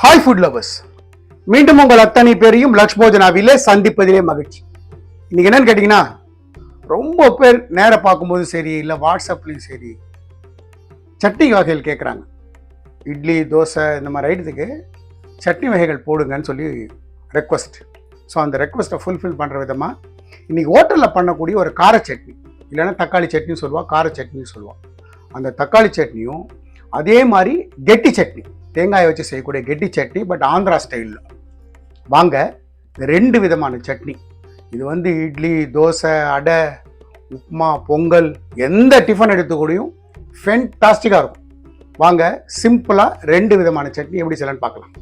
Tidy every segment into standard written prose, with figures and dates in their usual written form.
Hi food lovers, மீண்டும் உங்கள் அத்தனை பேரையும் லக்ஷ் போஜனாவிலே சந்திப்பதிலே மகிழ்ச்சி. இன்னைக்கு என்னன்னு கேட்டீங்கன்னா, ரொம்ப பேர் நேரம் பார்க்கும்போது சரி, இல்லை வாட்ஸ்அப்லையும் சரி, சட்னி வகைகள் கேட்குறாங்க. இட்லி, தோசை இந்த மாதிரி ஐட்டத்துக்கு சட்னி வகைகள் போடுங்கன்னு சொல்லி ரெக்வஸ்ட். ஸோ அந்த ரெக்வஸ்ட்டை ஃபுல்ஃபில் பண்ணுற விதமாக இன்றைக்கி ஹோட்டலில் பண்ணக்கூடிய ஒரு கார சட்னி, இல்லைன்னா தக்காளி சட்னின்னு சொல்லுவாள், கார சட்னின்னு சொல்லுவாள். அந்த தக்காளி சட்னியும் அதே மாதிரி கெட்டி சட்னி, தேங்காயை வச்சு செய்யக்கூடிய கெட்டி சட்னி, பட் ஆந்திரா ஸ்டைலில். வாங்க, ரெண்டு விதமான சட்னி. இது வந்து இட்லி, தோசை, அடை, உப்புமா, பொங்கல், எந்த டிஃபன் எடுத்துக்கூடியும் ஃபென்டாஸ்டிக்காக இருக்கும். வாங்க, சிம்பிளாக ரெண்டு விதமான சட்னி எப்படி செய்யலான்னு பார்க்கலாம்.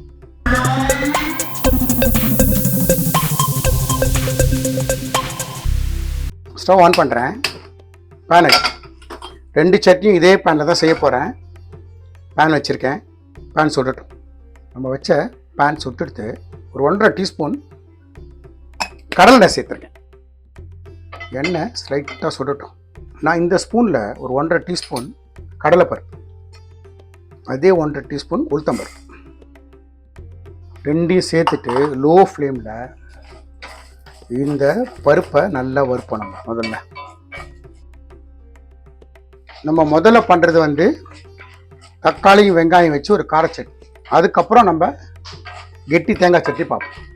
ஸ்டவ் ஆன் பண்ணுறேன். பேன் ரெண்டு சட்னியும் இதே பேனில் தான் செய்ய போகிறேன். பேன் வச்சுருக்கேன். பேன் சுடட்டும். நம்ம வச்ச பேன் சுட்டுடுத்து ஒரு 1.5 டீஸ்பூன் கடலை எண்ணெய் சேர்த்துருக்கேன். எண்ணெய் ஸ்லைட்டாக சுடட்டும். நான் இந்த ஸ்பூனில் ஒரு 1.5 டீஸ்பூன் கடலைப்பருப்பு, அதே 1.5 டீஸ்பூன் உளுத்தம்பருப்பு ரெண்டையும் சேர்த்துட்டு லோ ஃப்ளேமில் இந்த பருப்பை நல்லா வறுப்பணும். நம்ம முதல்ல பண்ணுறது வந்து தக்காளியும் வெங்காயம் வச்சு ஒரு கார சட்னி. அதுக்கப்புறம் நம்ம கெட்டி தேங்காய் சட்னி பார்ப்போம்.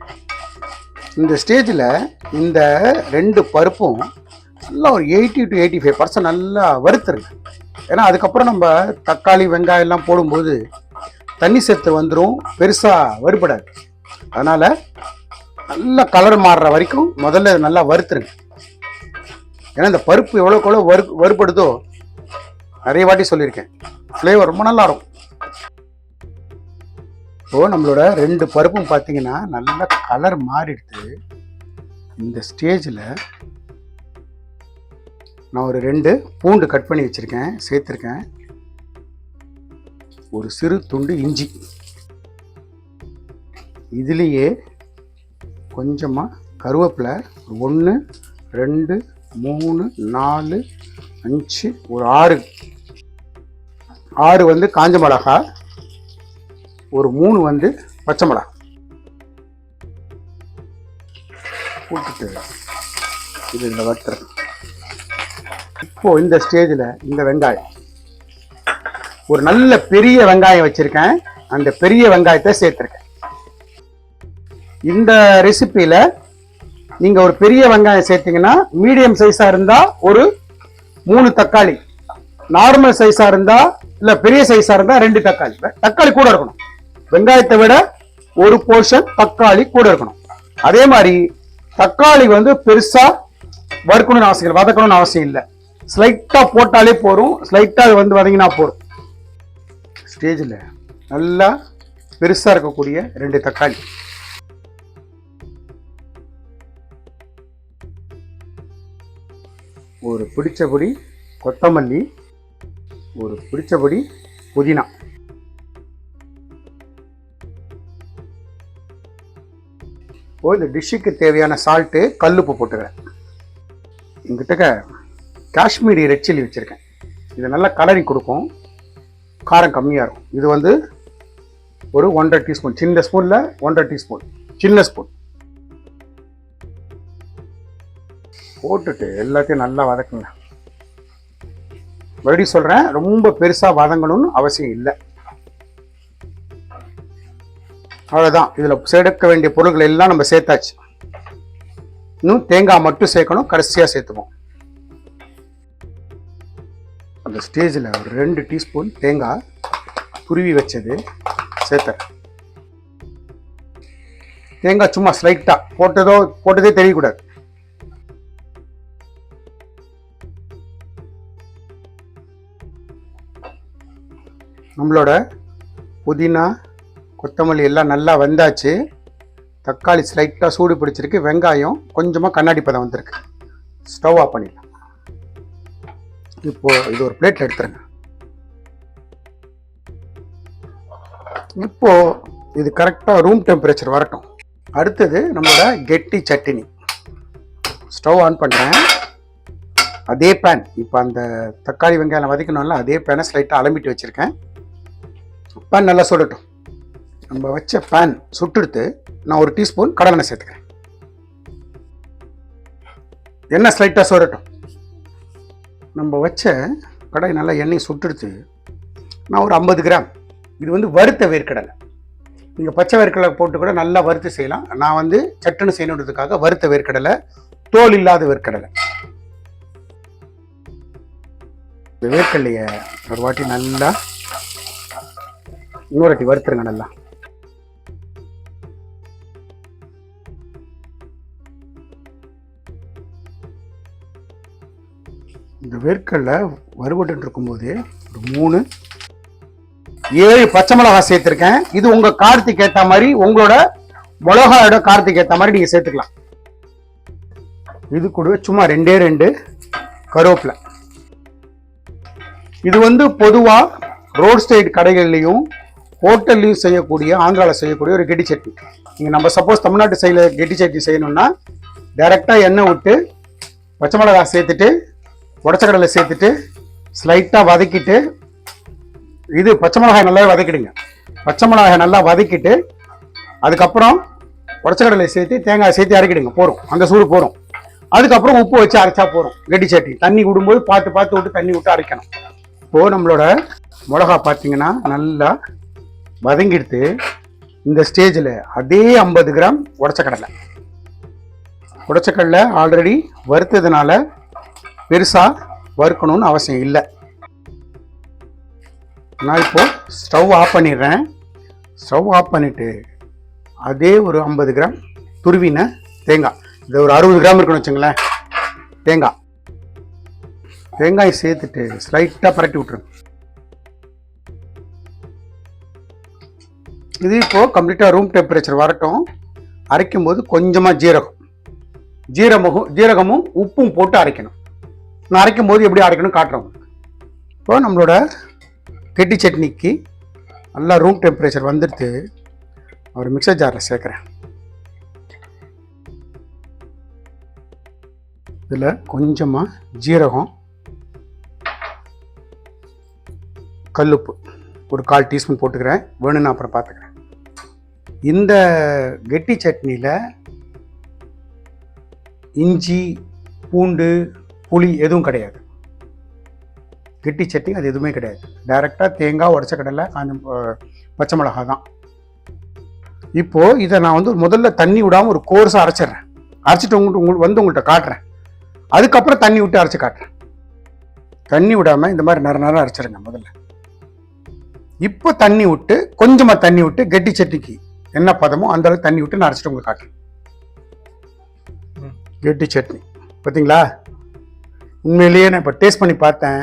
இந்த ஸ்டேஜில் இந்த ரெண்டு பருப்பும் நல்லா ஒரு 80 to 85% நல்லா வறுத்துருங்க. ஏன்னா அதுக்கப்புறம் நம்ம தக்காளி வெங்காயம் எல்லாம் போடும்போது தண்ணி சேர்த்து வந்துடும், பெருசாக வறுபடாது. அதனால் நல்லா கலர் மாறுற வரைக்கும் முதல்ல நல்லா வறுத்துருங்க. ஏன்னா இந்த பருப்பு எவ்வளோக்கு எவ்வளோ வறுபடுதோ, நிறைய வாட்டி சொல்லியிருக்கேன், ஃப்ளேவர் ரொம்ப நல்லா இருக்கும். ஸோ நம்மளோட ரெண்டு பருப்பும் பார்த்தீங்கன்னா நல்லா கலர் மாறிடுது. இந்த ஸ்டேஜில் நான் ஒரு 2 பூண்டு கட் பண்ணி வச்சுருக்கேன், சேர்த்துருக்கேன். ஒரு சிறு துண்டு இஞ்சி, இதுலேயே கொஞ்சமாக கருவேப்பிலை, 1 2 3 4 5 ஒரு 6 வந்து காஞ்ச மிளகா, ஒரு 3 வந்து பச்சை மிளகா போட்டுட்டு இது இந்த வறுத்துறேன். இப்போது இந்த ஸ்டேஜில் இந்த வெங்காயம், ஒரு நல்ல பெரிய வெங்காயம் வச்சுருக்கேன், அந்த பெரிய வெங்காயத்தை சேர்த்துருக்கேன். இந்த ரெசிப்பியில் நீங்கள் ஒரு பெரிய வெங்காயம் சேர்த்தீங்கன்னா, மீடியம் சைஸாக இருந்தால் ஒரு 3 தக்காளி, நார்மல் சைஸாக இருந்தால் இல்லை பெரிய சைஸாக இருந்தால் 2 தக்காளி. தக்காளி கூட இருக்கணும், வெங்காயத்தை விட ஒரு போர்ஷன் தக்காளி கூட இருக்கணும். அதே மாதிரி தக்காளி வந்து பெருசாக வறுக்கணும்னு அவசியம் இல்லை, வதக்கணும்னு அவசியம் இல்லை, ஸ்லைட்டாக போட்டாலே போதும், ஸ்லைட்டாக வந்து வதங்கினா போதும். ஸ்டேஜில் நல்லா பெருசாக இருக்கக்கூடிய 2 தக்காளி, ஒரு பிடிச்சபடி கொத்தமல்லி, ஒரு பிடிச்சபடி புதினா, இந்த டிஷ்ஷுக்கு தேவையான சால்ட்டு, கல்லுப்பு போட்டுக்கிறேன். எங்கிட்ட காஷ்மீரி ரெட் சில்லி வச்சுருக்கேன். இது நல்லா கலரிங் கொடுக்கும், காரம் கம்மியாக இருக்கும். இது வந்து ஒரு 1.5 டீஸ்பூன், சின்ன ஸ்பூனில் 1.5 டீஸ்பூன், சின்ன ஸ்பூன் போட்டுட்டு எல்லாத்தையும் நல்லா வதக்குங்க. மறுபடியும் சொல்கிறேன், ரொம்ப பெருசாக வதங்கணும்னு அவசியம் இல்லை. அவ்வளோதான். இதில் சேர்க்க வேண்டிய பொருட்கள் எல்லாம் நம்ம சேர்த்தாச்சு. இன்னும் தேங்காய் மட்டும் சேர்க்கணும், கடைசியாக சேர்த்துப்போம். அந்த ஸ்டேஜில் ஒரு 2 டீஸ்பூன் தேங்காய் துருவி வச்சது சேர்த்தேன். தேங்காய் சும்மா ஸ்லைட்டாக போட்டதே தெரியக்கூடாது. நம்மளோட புதினா, கொத்தமல்லி எல்லாம் நல்லா வந்தாச்சு. தக்காளி ஸ்லைட்டாக சூடு பிடிச்சிருக்கு, வெங்காயம் கொஞ்சமாக கண்ணாடி பதம் வந்திருக்கு. ஸ்டவ் ஆஃப் பண்ணிடலாம். இப்போது இது ஒரு பிளேட் எடுத்துருங்க. இப்போது இது கரெக்டாக ரூம் டெம்பரேச்சர் வரட்டும். அடுத்தது நம்மளோட கெட்டி சட்னி. ஸ்டவ் ஆன் பண்ணுறேன். அதே பேன், இப்போ அந்த தக்காளி வெங்காயம் வதக்கணும்ல, அதே பேனை ஸ்லைட்டாக அலம்பிட்டு வச்சுருக்கேன். பேன் நல்லா சுடட்டும். நம்ம வச்ச பேன் சுட்டெடுத்து நான் ஒரு டீஸ்பூன் கடலெண்ணெய் சேர்த்துக்கிறேன். எண்ணெய் ஸ்லைட்டாக சோறட்டும். நம்ம வச்ச கடாய் நல்லா எண்ணெய் சுட்டெடுத்து நான் ஒரு 50 கிராம், இது வந்து வறுத்த வேர்க்கடலை. நீங்கள் பச்சை வேர்க்கடலை போட்டு கூட நல்லா வறுத்து செய்யலாம். நான் வந்து சட்டுன்னு செய்யணுன்றதுக்காக வறுத்த வேர்க்கடலை, தோல் இல்லாத வேர்க்கடலை. இந்த வேர்க்கடலையை ஒரு வாட்டி நல்லா இன்னொரு வாட்டி வறுத்துருங்க. நல்லா இந்த வேர்க்கடலை வறுபட்டு இருக்கும்போது ஒரு 3 7 பச்சை மிளகாய் சேர்த்துருக்கேன். இது உங்க காரத்துக்கு ஏற்ற மாதிரி, உங்களோட மிளகாயோட காரத்துக்கு ஏற்ற மாதிரி நீங்க சேர்த்துக்கலாம். இது கூட சும்மா 2 கருவேப்பிலை. இது வந்து பொதுவா ரோட் சைடு கடைகள்லையும் ஹோட்டல்லையும் செய்யக்கூடிய, ஆந்திராவில் செய்யக்கூடிய ஒரு கெட்டி சட்னி. நீங்க நம்ம சப்போஸ் தமிழ்நாட்டு சைடில் கெட்டி சட்னி செய்யணும்னா டைரக்டா எண்ணெய் விட்டு பச்சை மிளகாய் சேர்த்துட்டு உடச்ச கடலை சேர்த்துட்டு ஸ்லைட்டாக வதக்கிட்டு, இது பச்சை மிளகாய் நல்லா வதக்கிடுங்க. பச்சை மிளகாய் நல்லா வதக்கிட்டு அதுக்கப்புறம் உடச்ச கடலை சேர்த்து தேங்காய் சேர்த்து அரைக்கிடுங்க. போகிறோம், அந்த சூடு போகிறோம். அதுக்கப்புறம் உப்பு வச்சு அரைச்சா போகிறோம். கெட்டி சட்னி தண்ணி விடும்போது பார்த்து விட்டு தண்ணி விட்டு அரைக்கணும். இப்போது நம்மளோட மிளகா பார்த்தீங்கன்னா நல்லா வதங்கிடுத்து. இந்த ஸ்டேஜில் அதே 50 கிராம் உடச்ச கடலை ஆல்ரெடி வறுத்ததுனால பெருசாக வறுக்கணும்னு அவசியம் இல்லை. நான் இப்போது ஸ்டவ் ஆஃப் பண்ணிடுறேன். ஸ்டவ் ஆஃப் பண்ணிவிட்டு அதே ஒரு 50 கிராம் துருவின தேங்காய், இது ஒரு 60 கிராம் இருக்குன்னு வச்சுங்களேன், தேங்காய் சேர்த்துட்டு ஸ்லைட்டாக பரட்டி விட்டுருங்க. இது இப்போது கம்ப்ளீட்டாக ரூம் டெம்பரேச்சர் வரட்டும். அரைக்கும் போது கொஞ்சமாக ஜீரகமும் உப்பும் போட்டு அரைக்கணும். நான் அரைக்கும் போது எப்படி அரைக்கணும் காட்டுறோம். இப்போ நம்மளோட கெட்டி சட்னிக்கு நல்லா ரூம் டெம்பரேச்சர் வந்துடுத்து. ஒரு மிக்சர் ஜாரில் சேர்க்குறேன். இதில் கொஞ்சமாக ஜீரகம், கல்லுப்பு ஒரு 1/4 டீஸ்பூன் போட்டுக்கிறேன். வேணும்னு அப்புறம் பார்த்துக்கிறேன். இந்த கெட்டி சட்னியில் இஞ்சி, பூண்டு, புளி எதுவும் கிடையாது. கெட்டி சட்னி அது எதுவுமே கிடையாது. டைரெக்டாக தேங்காய், உடச்ச கடலை, பச்சை மிளகாய் தான். இப்போது இதை நான் வந்து முதல்ல தண்ணி விடாமல் ஒரு கோர்ஸாக அரைச்சிட்றேன். அரைச்சிட்டு உங்கள்கிட்ட காட்டுறேன். அதுக்கப்புறம் தண்ணி விட்டு அரைச்சி காட்டுறேன். தண்ணி விடாமல் இந்த மாதிரி நேரம் அரைச்சிடுங்க முதல்ல. இப்போ தண்ணி விட்டு கொஞ்சமாக தண்ணி விட்டு கெட்டி சட்னிக்கு என்ன பதமோ அந்த அளவுக்கு தண்ணி விட்டு நான் அரைச்சிட்டு உங்களுக்கு காட்டுறேன். கெட்டி சட்னி பார்த்தீங்களா? உண்மையிலேயே நான் இப்போ டேஸ்ட் பண்ணி பார்த்தேன்.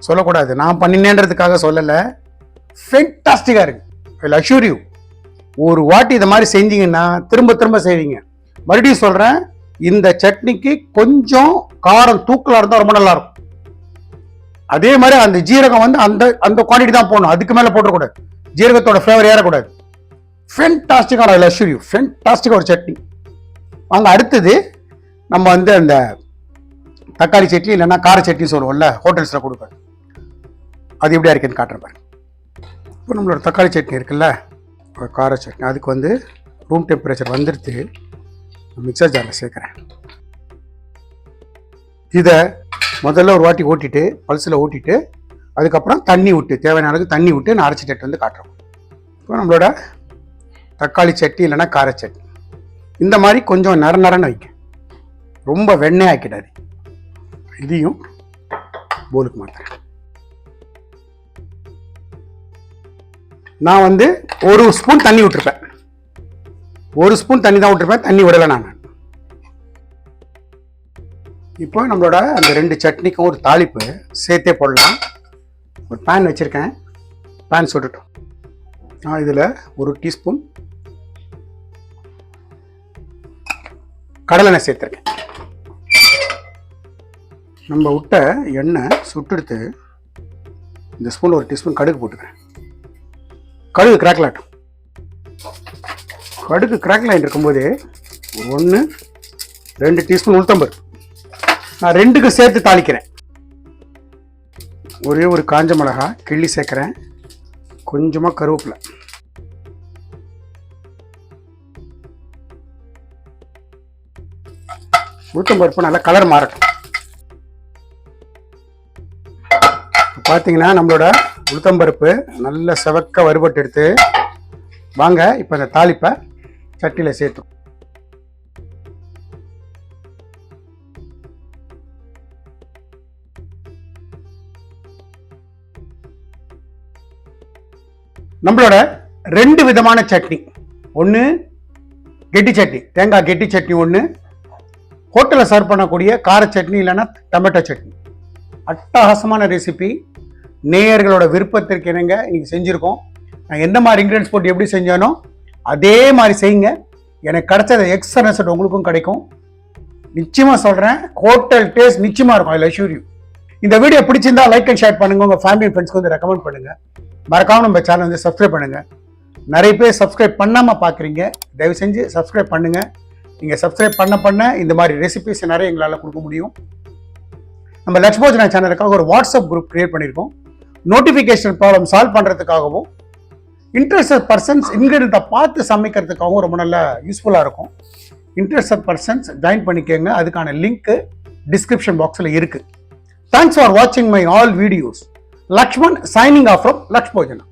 சொல்லக்கூடாது, நான் பண்ணினேன்றதுக்காக சொல்லலை. ஃபென்டாஸ்டிக்காக இருக்கு. ஐ அஷ்யூர் யூ, ஒரு வாட்டி இதை மாதிரி செஞ்சீங்கன்னா திரும்ப செய்வீங்க. மறுபடியும் சொல்கிறேன், இந்த சட்னிக்கு கொஞ்சம் காரம் தூக்கலாக இருந்தால் ரொம்ப நல்லா இருக்கும். அதே மாதிரி அந்த ஜீரகம் வந்து அந்த குவான்டிட்டி தான் போடணும், அதுக்கு மேலே போட்டக்கூடாது. ஜீரகத்தோட ஃப்ளேவர் ஏறக்கூடாது. ஃபென்டாஸ்டிக்கான ஐ அஷ்யூர் யூ, ஃபென்டாஸ்டிக்காக ஒரு சட்னி. வாங்க அடுத்தது நம்ம வந்து அந்த தக்காளி சட்னி இல்லைன்னா கார சட்னி சொல்லுவோம்ல, ஹோட்டல்ஸில் கொடுப்பேன். அது எப்படி இருக்குன்னு காட்டுறேன் பாருங்க. இப்போ நம்மளோட தக்காளி சட்னி இருக்குல்ல, கார சட்னி, அதுக்கு வந்து ரூம் டெம்பரேச்சர் வந்துடுத்து. மிக்சர் ஜாரில் சேர்க்குறேன். இதை முதல்ல ஒரு வாட்டி ஓட்டிட்டு, பல்ஸில் ஓட்டிட்டு, அதுக்கப்புறம் தண்ணி விட்டு, தேவையான அளவுக்கு தண்ணி விட்டு நான் அரைச்சிட்டு வந்து காட்டுறோம். இப்போ நம்மளோட தக்காளி சட்னி இல்லைன்னா கார சட்னி இந்த மாதிரி கொஞ்சம் நரன்னு வைக்க, ரொம்ப வெண்ணெய் ஆக்கிடாது. இதையும் போலுக்கு மாற்றுறேன். நான் வந்து 1 ஸ்பூன் தண்ணி விட்டுருப்பேன். 1 ஸ்பூன் தண்ணி தான் விட்டுருப்பேன், தண்ணி விடலை நான். இப்போ நம்மளோட அந்த 2 சட்னிக்கும் ஒரு தாளிப்பு சேர்த்தே போடலாம். ஒரு பேன் வச்சுருக்கேன், பேன் சுட்டுட்டோம். நான் இதில் 1 டீஸ்பூன் கடலெண்ணெய் சேர்த்துருக்கேன். நம்ம விட்ட எண்ணெய் சுட்டெடுத்து இந்த ஸ்பூன் 1 டீஸ்பூன் கடுகு போட்டுக்கிறேன். கடுகு கிராக்கில் ஆட்டும். கடுகு கிராக்கில் ஆகிட்டு இருக்கும்போதே 1-2 டீஸ்பூன் உளுத்தம்பருப்பு நான் 2க்கு சேர்த்து தாளிக்கிறேன். ஒரே ஒரு காஞ்ச மிளகாய் கிள்ளி சேர்க்குறேன். கொஞ்சமாக கருவேப்பிலை. உளுத்தம் பருப்பு நல்லா கலர் மாறட்டும். பார்த்தீங்கன்னா நம்மளோட உளுத்தம் பருப்பு நல்ல செவக்க வறுபட்டு எடுத்து வாங்க இப்போ இந்த தாளிப்பை சட்டியில் சேர்த்தோம். நம்மளோட 2 விதமான சட்னி, ஒன்று கெட்டி சட்னி, தேங்காய் கெட்டி சட்னி ஒன்று, ஹோட்டலில் சர்வ் பண்ணக்கூடிய கார சட்னி இல்லைன்னா டொமேட்டோ சட்னி. அட்டகாசமான ரெசிபி, நேயர்களோட விருப்பத்திற்கு இணங்க இன்னைக்கு செஞ்சுருக்கோம். நான் எந்த மாதிரி இன்க்ரீடியன்ஸ் போட்டு எப்படி செஞ்சானோ அதே மாதிரி செய்யுங்க. எனக்கு கிடைச்ச எக்ஸ்ட்ரா ரிசல்ட் உங்களுக்கும் கிடைக்கும். நிச்சயமாக சொல்கிறேன், ஹோட்டல் டேஸ்ட் நிச்சயமாக இருக்கும். ஐ அஷ்யூர் யூ. இந்த வீடியோ பிடிச்சிருந்தா லைக் அண்ட் ஷேர் பண்ணுங்க, உங்கள் ஃபேமிலி ஃப்ரெண்ட்ஸ்க்கு வந்து ரெக்கமெண்ட் பண்ணுங்க. மறக்காம நம்ம சேனல் வந்து சப்ஸ்கிரைப் பண்ணுங்க. நிறைய பேர் சப்ஸ்கிரைப் பண்ணாமல் பார்க்குறீங்க, தயவு செஞ்சு சப்ஸ்கிரைப் பண்ணுங்க. நீங்கள் சப்ஸ்கிரைப் பண்ண இந்த மாதிரி ரெசிபிஸ் நிறைய எங்களால் கொடுக்க முடியும். நம்ம லக்ஷ்மோஜனா சேனலுக்காக ஒரு வாட்ஸ்அப் குரூப் கிரியேட் பண்ணியிருக்கோம். நோட்டிஃபிகேஷன் ப்ராப்ளம் சால்வ் பண்ணுறதுக்காகவும் இன்ட்ரெஸ்டட் பர்சன்ஸ் இன்கிரீடியண்ட்டை பார்த்து சமைக்கிறதுக்காகவும் ரொம்ப நல்லா யூஸ்ஃபுல்லாக இருக்கும். இன்ட்ரெஸ்டட் பர்சன்ஸ் ஜாயின் பண்ணிக்கோங்க. அதுக்கான லிங்க் டிஸ்கிரிப்ஷன் பாக்ஸில் இருக்குது. தேங்க்ஸ் ஃபார் வாட்சிங் my all videos. Lakshman signing off from Lakshmojana.